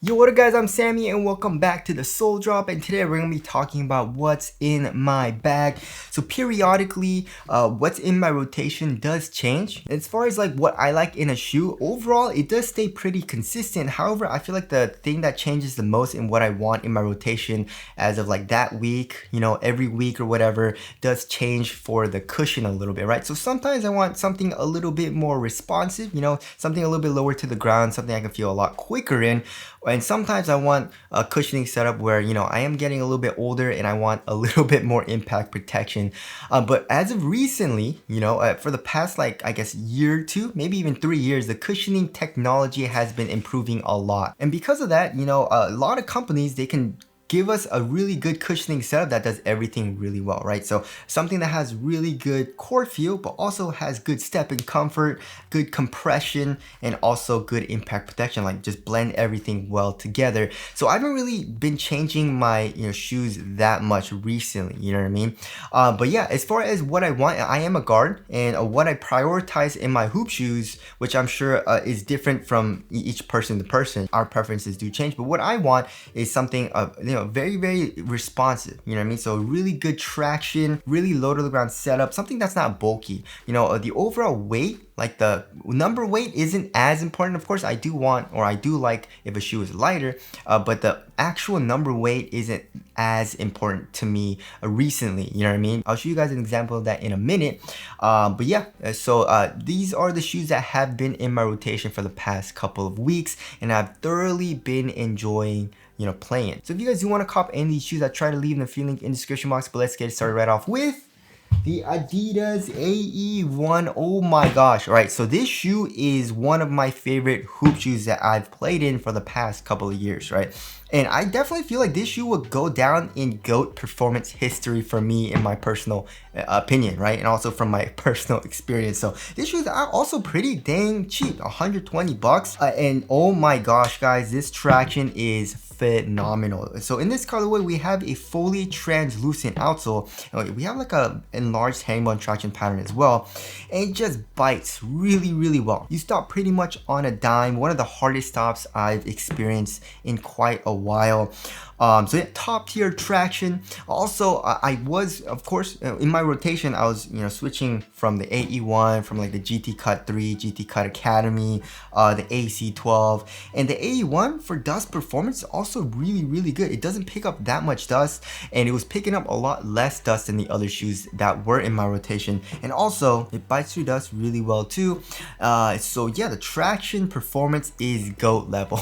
Yo, what up guys, I'm Sammy and welcome back to the Soul Drop, and today we're going to be talking about what's in my bag. So periodically, what's in my rotation does change. As far as like what I like in a shoe, overall it does stay pretty consistent. However, I feel like the thing that changes the most in what I want in my rotation as of like that week, you know, every week or whatever, does change for the cushion a little bit, right? So sometimes I want something a little bit more responsive, you know, something a little bit lower to the ground, something I can feel a lot quicker in. And sometimes I want a cushioning setup where, you know, I am getting a little bit older and I want a little bit more impact protection. But as of recently, you know, for the past like, I guess, year or two, maybe even 3 years, the cushioning technology has been improving a lot. And because of that, you know, a lot of companies, they can give us a really good cushioning setup that does everything really well, right? So something that has really good core feel, but also has good step and comfort, good compression, and also good impact protection, like just blend everything well together. So I haven't really been changing my, you know, shoes that much recently, you know what I mean? But yeah, as far as what I want, I am a guard, and what I prioritize in my hoop shoes, which I'm sure is different from each person to person, our preferences do change, but what I want is something you know, very responsive, you know what I mean? So really good traction, really low to the ground setup, something that's not bulky. You know, the overall weight, like the number weight, isn't as important. Of course, I do want, or I do like if a shoe is lighter, but the actual number weight isn't as important to me recently, you know what I mean? I'll show you guys an example of that in a minute. But yeah, so these are the shoes that have been in my rotation for the past couple of weeks, and I've thoroughly been enjoying, you know, playing. So if you guys do want to cop any of these shoes, I try to leave the link in the description box, but let's get started right off with the Adidas AE1. Oh my gosh. All right, so this shoe is one of my favorite hoop shoes that I've played in for the past couple of years, right? And I definitely feel like this shoe would go down in GOAT performance history for me, in my personal opinion, right? And also from my personal experience. So this shoes are also pretty dang cheap, 120 bucks. And oh my gosh, guys, this traction is phenomenal. So in this colorway, we have a fully translucent outsole. We have like a enlarged herringbone traction pattern as well. And it just bites really well. You stop pretty much on a dime. One of the hardest stops I've experienced in quite a while. So yeah, top tier traction. Also, I was, of course, in my rotation, I was, you know, switching from the AE1, from like the GT Cut 3, GT Cut Academy, the AC12, and the AE1 for dust performance also really good. It doesn't pick up that much dust, and it was picking up a lot less dust than the other shoes that were in my rotation, and also it bites through dust really well too. So yeah, the traction performance is GOAT level.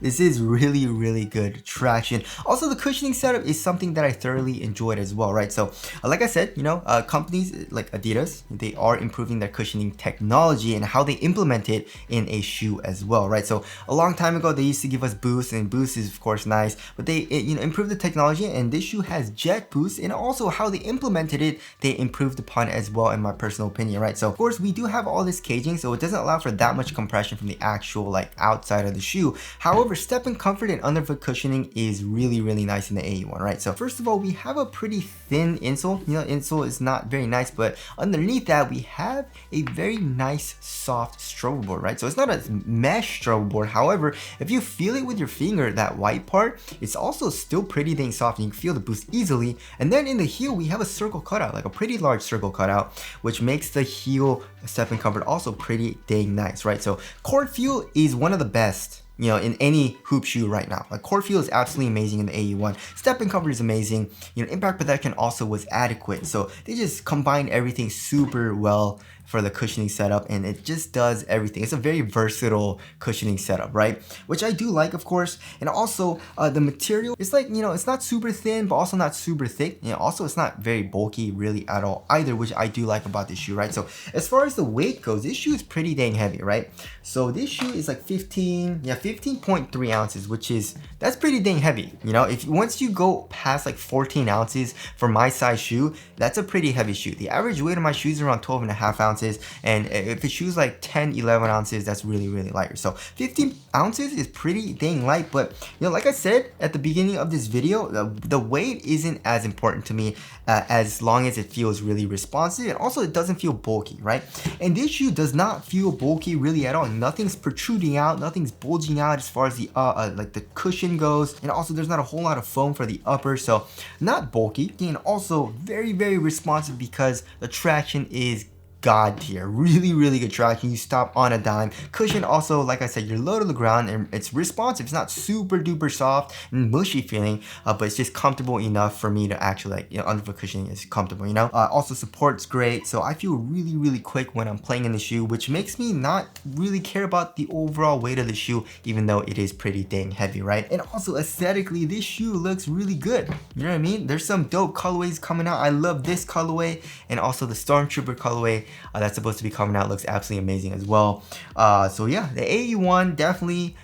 This is really good traction. Also, the cushioning setup is something that I thoroughly enjoyed as well, right? So like I said, you know, companies like Adidas, they are improving their cushioning technology and how they implement it in a shoe as well, right? So a long time ago, they used to give us Boost, and Boost is of course nice, but they you know, improved the technology, and this shoe has Jet Boost, and also how they implemented it, they improved upon as well, in my personal opinion, right? So of course, we do have all this caging, so it doesn't allow for that much compression from the actual like outside of the shoe. However, step and comfort and underfoot cushioning is really nice in the AE1, right? So first of all, we have a pretty thin insole. You know, insole is not very nice, but underneath that, we have a very nice soft strobe board, right? So it's not a mesh strobe board. However, if you feel it with your finger, that white part, it's also still pretty dang soft, and you can feel the boost easily. And then in the heel, we have a circle cutout, like a pretty large circle cutout, which makes the heel step and comfort also pretty dang nice, right? So core feel is one of the best, you know, in any hoop shoe right now. Like core feel is absolutely amazing in the AE1. Step and comfort is amazing. You know, impact protection also was adequate. So they just combine everything super well for the cushioning setup, and it just does everything. It's a very versatile cushioning setup, right? Which I do like, of course. And also the material, it's like, you know, it's not super thin, but also not super thick. You know, also it's not very bulky really at all either, which I do like about this shoe, right? So as far as the weight goes, this shoe is pretty dang heavy, right? So this shoe is like 15.3 ounces, which is, that's pretty dang heavy. You know, if once you go past like 14 ounces for my size shoe, that's a pretty heavy shoe. The average weight of my shoes is around 12.5 ounces. And if it shoes like 10-11 ounces, that's really lighter. So 15 ounces is pretty dang light, but you know, like I said at the beginning of this video, the weight isn't as important to me as long as it feels really responsive, and also it doesn't feel bulky, right? And this shoe does not feel bulky really at all. Nothing's protruding out, nothing's bulging working out as far as the like the cushion goes, and also there's not a whole lot of foam for the upper, so not bulky, and also very responsive because the traction is god tier. Really good traction. You stop on a dime. Cushion also, like I said, you're low to the ground and it's responsive. It's not super duper soft and mushy feeling, but it's just comfortable enough for me to actually, like, you know, underfoot cushioning is comfortable, you know. Also support's great, so I feel really quick when I'm playing in the shoe, which makes me not really care about the overall weight of the shoe, even though it is pretty dang heavy, right? And also aesthetically, this shoe looks really good. You know what I mean? There's some dope colorways coming out. I love this colorway, and also the Stormtrooper colorway that's supposed to be coming out looks absolutely amazing as well. So yeah, the AE1 definitely,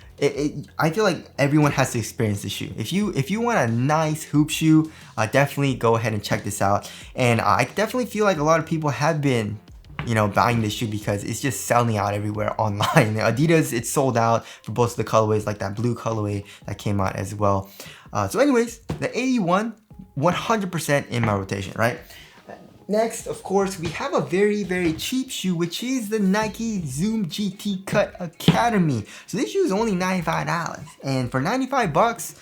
I feel like everyone has to experience this shoe. If you want a nice hoop shoe, definitely go ahead and check this out. And I definitely feel like a lot of people have been, you know, buying this shoe because it's just selling out everywhere online. Adidas, it's sold out for both of the colorways, like that blue colorway that came out as well. So anyways, the AE1, 100% in my rotation, right? Next, of course, we have a very cheap shoe, which is the Nike Zoom GT Cut Academy. So this shoe is only $95, and for 95 bucks,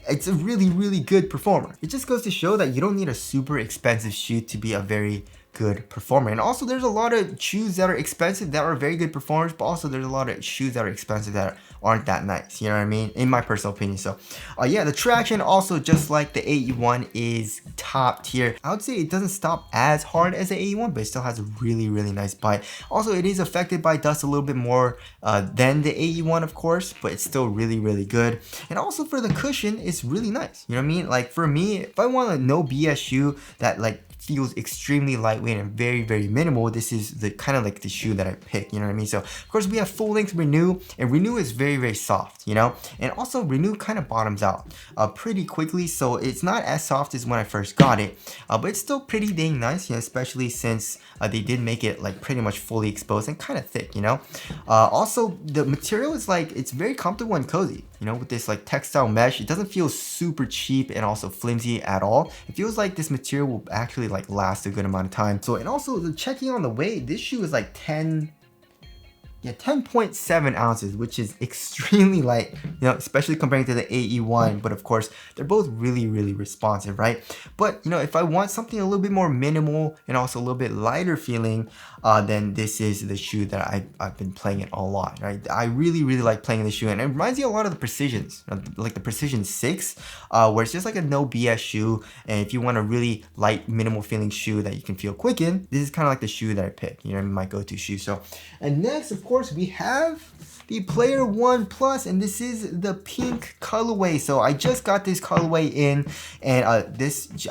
it's a really good performer. It just goes to show that you don't need a super expensive shoe to be a very good performer. And also there's a lot of shoes that are expensive that are very good performers, but also there's a lot of shoes that are expensive that aren't that nice, you know what I mean, in my personal opinion. So yeah, the traction also, just like the AE1, is top tier. I would say it doesn't stop as hard as the AE1, but it still has a really nice bite. Also, it is affected by dust a little bit more than the AE1, of course, but it's still really good. And also for the cushion, it's really nice, you know what I mean? Like for me, if I want a no BS shoe that like feels extremely lightweight and very minimal, this is the kind of like the shoe that I pick, you know what I mean? So of course we have full length Renew, and Renew is very soft, you know, and also Renew kind of bottoms out pretty quickly, so it's not as soft as when I first got it, but it's still pretty dang nice, you know, especially since they did make it like pretty much fully exposed and kind of thick, you know. Also the material is like, it's very comfortable and cozy, you know, with this like textile mesh. It doesn't feel super cheap and also flimsy at all. It feels like this material will actually like last a good amount of time. So, and also checking on the weight, this shoe is like 10.7 ounces, which is extremely light, you know, especially comparing to the AE1, but of course they're both really responsive, right? But you know, if I want something a little bit more minimal and also a little bit lighter feeling, then this is the shoe that I've been playing it a lot, right? I really like playing this shoe, and it reminds me a lot of the Precisions, like the Precision 6, where it's just like a no BS shoe, and if you want a really light, minimal feeling shoe that you can feel quick in, this is kind of like the shoe that I pick, you know, my go-to shoe. So, and next, of course, we have the Player One Plus, and this is the pink colorway. So I just got this colorway in, and I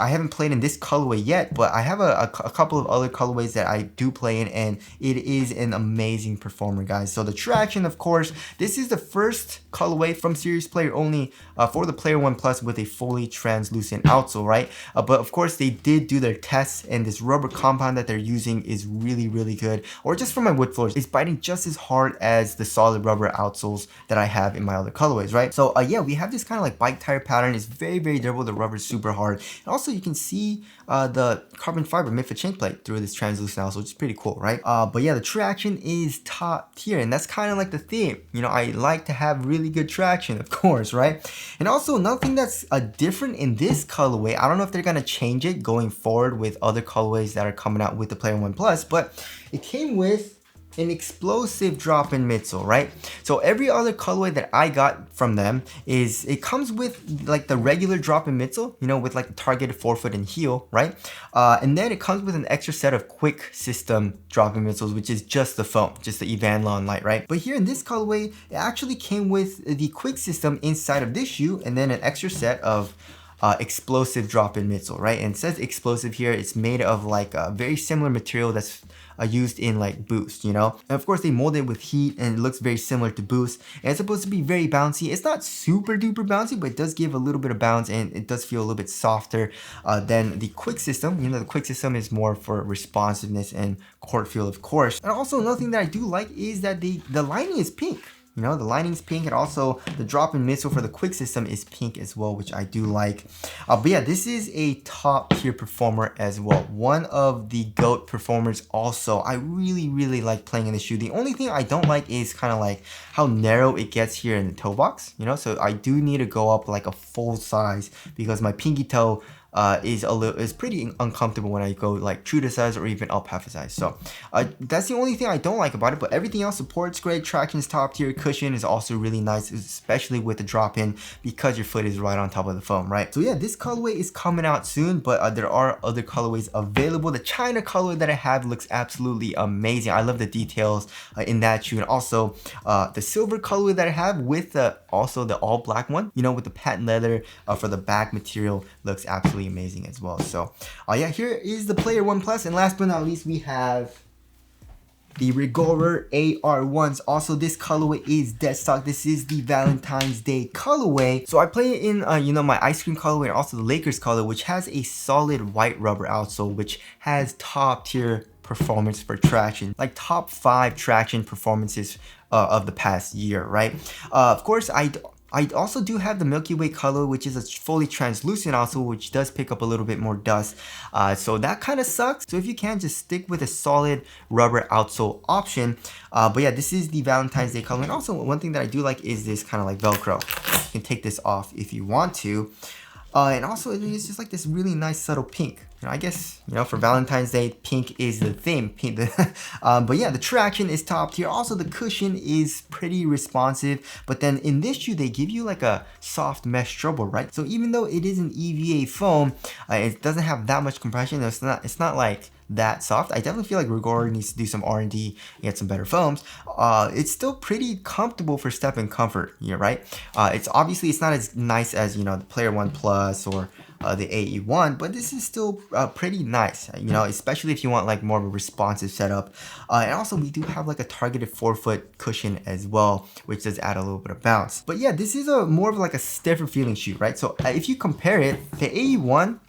haven't played in this colorway yet, but I have a couple of other colorways that I do play in, and it is an amazing performer, guys. So the traction, of course, this is the first colorway from Series Player only for the Player One Plus with a fully translucent outsole, right? But of course they did do their tests, and this rubber compound that they're using is really good. Or just for my wood floors, it's biting just as hard as the solid rubber outsoles that I have in my other colorways, right? So yeah, we have this kind of like bike tire pattern. It's very durable. The rubber is super hard, and also you can see the carbon fiber mid-foot chain plate through this translucent outsole, which is pretty cool, right? But yeah, the traction is top tier, and that's kind of like the theme. You know, I like to have really good traction, of course, right? And also another thing that's different in this colorway, I don't know if they're gonna change it going forward with other colorways that are coming out with the Player One Plus, but it came with an explosive drop-in midsole, right? So every other colorway that I got from them is, it comes with like the regular drop-in midsole, you know, with like the targeted forefoot and heel, right? And then it comes with an extra set of quick system drop-in midsoles, which is just the foam, just the Evanlon Light, right? But here in this colorway, it actually came with the quick system inside of this shoe, and then an extra set of explosive drop-in midsole, right? And it says explosive here. It's made of like a very similar material that's used in like Boost, you know. And of course they mold it with heat, and it looks very similar to Boost, and it's supposed to be very bouncy. It's not super duper bouncy, but it does give a little bit of bounce, and it does feel a little bit softer than the quick system. You know, the quick system is more for responsiveness and court feel, of course. And also another thing that I do like is that the lining is pink. You know, the lining's pink, and also the drop-in midsole for the quick system is pink as well, which I do like. But yeah, this is a top tier performer as well. One of the GOAT performers also. I really like playing in the shoe. The only thing I don't like is kind of like how narrow it gets here in the toe box, you know, so I do need to go up like a full size because my pinky toe is pretty uncomfortable when I go like true to size or even up half a size. So that's the only thing I don't like about it, but everything else, support's great, traction's top tier, cushion is also really nice, especially with the drop in because your foot is right on top of the foam, right? So yeah, this colorway is coming out soon, but there are other colorways available. The China colorway that I have looks absolutely amazing. I love the details in that shoe, and also the silver colorway that I have with also the all black one, you know, with the patent leather for the back material looks absolutely amazing as well. So yeah, here is the Player One Plus, and last but not least we have the Regorer AR1s. Also, this colorway is dead stock. This is the Valentine's Day colorway. So I play it in you know, my ice cream colorway and also the Lakers color, which has a solid white rubber outsole, which has top tier performance for traction, like top 5 traction performances of the past year, right? Of course, I also do have the Milky Way color, which is a fully translucent outsole, which does pick up a little bit more dust. So that kind of sucks. So if you can, just stick with a solid rubber outsole option. But yeah, this is the Valentine's Day color. And also one thing that I do like is this kind of like Velcro. You can take this off if you want to. And also it's just like this really nice subtle pink. You know, I guess, you know, for Valentine's Day, pink is the theme. Pink, but yeah, the traction is top tier. Also, the cushion is pretty responsive. But then in this shoe, they give you like a soft mesh trouble, right? So even though it is an EVA foam, it doesn't have that much compression. It's not like that soft. I definitely feel like Regorer needs to do some R&D and get some better foams. It's still pretty comfortable for step and comfort, yeah, right? It's not as nice as, you know, the Player One Plus or the AE1, but this is still pretty nice, you know, especially if you want like more of a responsive setup. And also we do have like a targeted forefoot cushion as well, which does add a little bit of bounce. But yeah, this is more of like a stiffer feeling shoe, right? So if you compare it, the AE1,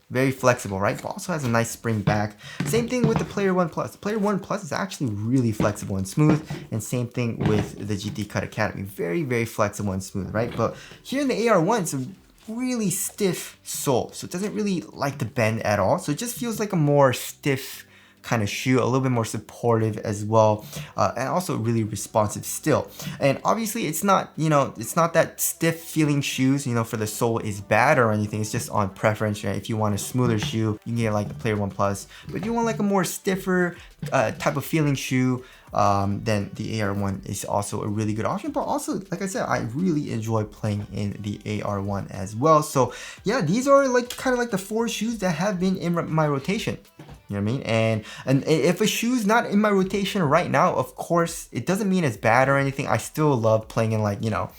very flexible, right? But also has a nice spring back. Same thing with the Player One Plus. The Player One Plus is actually really flexible and smooth. And same thing with the GT Cut Academy. Very flexible and smooth, right? But here in the AR1, it's a really stiff sole. So it doesn't really like to bend at all. So it just feels like a more stiff kind of shoe, a little bit more supportive as well, and also really responsive still. And obviously it's not, you know, it's not that stiff feeling shoes, you know, for the sole is bad or anything. It's just on preference, right? If you want a smoother shoe, you can get like the Player One Plus. But if you want like a more stiffer type of feeling shoe, then the AR1 is also a really good option. But also, like I said, I really enjoy playing in the AR1 as well. So yeah, these are like kind of like the 4 shoes that have been in my rotation. You know what I mean? And if a shoe's not in my rotation right now, of course, it doesn't mean it's bad or anything. I still love playing in, like, you know,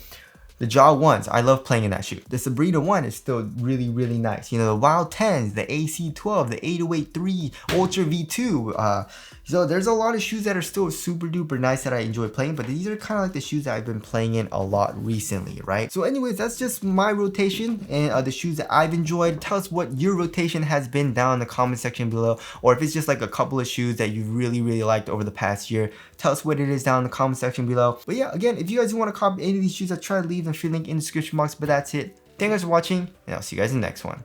the Ja 1s. I love playing in that shoe. The Sabrina 1 is still really nice. You know, the Wild 10s, the AC12, the 808-3, Ultra V2. So there's a lot of shoes that are still super duper nice that I enjoy playing, but these are kind of like the shoes that I've been playing in a lot recently, right? So anyways, that's just my rotation and the shoes that I've enjoyed. Tell us what your rotation has been down in the comment section below, or if it's just like a couple of shoes that you really liked over the past year. Tell us what it is down in the comment section below. But yeah, again, if you guys want to copy any of these shoes, I try to leave a free link in the description box, but that's it. Thank you guys for watching, and I'll see you guys in the next one.